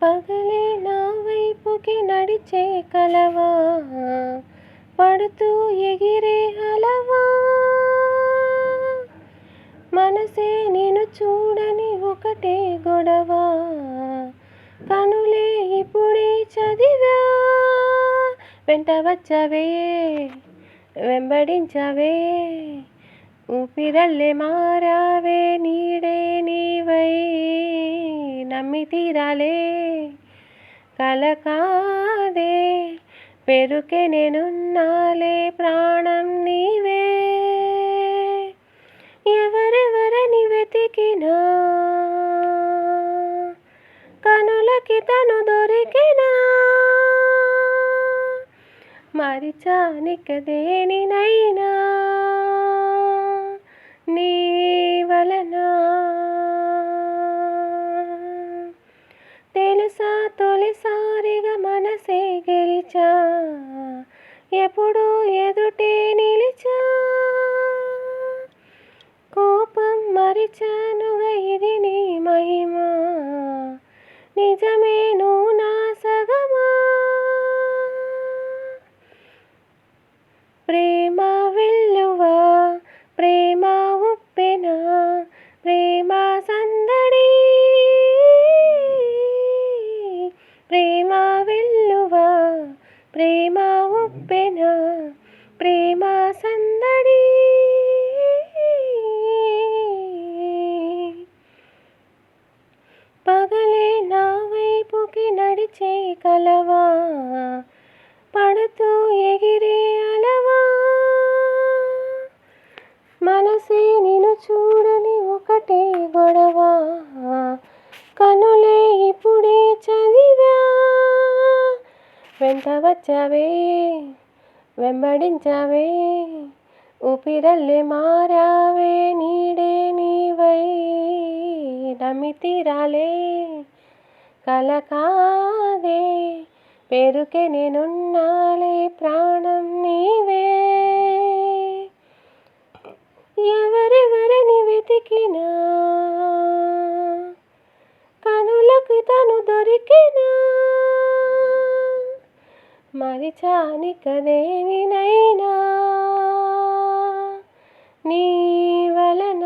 పగలే నా వైపుకి నడిచే కలవా, పడుతూ ఎగిరే అలవా, మనసే నిన్ను చూడని ఒకటే గొడవ, కనులే ఇప్పుడే చదివా. వెంట వచ్చవే, వెంబడించవే, ఊపిరల్లే మారావే, నీడే నీవై నమ్మి తీరాలే. కల కాదే పెరుకే నేనున్నాలే, ప్రాణం నీవే. ఎవరెవరని వెతికినా కనులకి తను దొరికినా, మరిచానిక దేనినైనా నీ వలన. తెలుసా తొలిసారిగా మనసే గెలిచా, ఎప్పుడు ఎదుటే నిలిచా, కోపం మరిచానుగా ఇది నీ మహిమా, నిజమే నువ్వు నా సగమా. ప్రేమ వెల్లువా, ప్రేమ ఉప్పెన, ప్రేమ సందడి, ప్రేమ వెల్లువా, ప్రేమ ఉప్పెన, ప్రేమ సందడి. పగలే నా వైపుకి నడిచే కలవా, పడుతూ ఎగిరే అలవా, మనసే నిన్ను చూడని ఒకటే గొడవ, కనులే ఇప్పుడే చదివా. వెంట వచ్చవే, వెంబడించవే, ఊపిరల్లే మారావే, నీడే నీవై నమ్మి తీరాలే. కల కాదే పెరుకే నేనున్నాలే, ప్రాణం నీవే. ఎవరెవరని వెతికినా కనులకి తను దొరికినా, మరిచానిక దేనినైనా నీ వలన.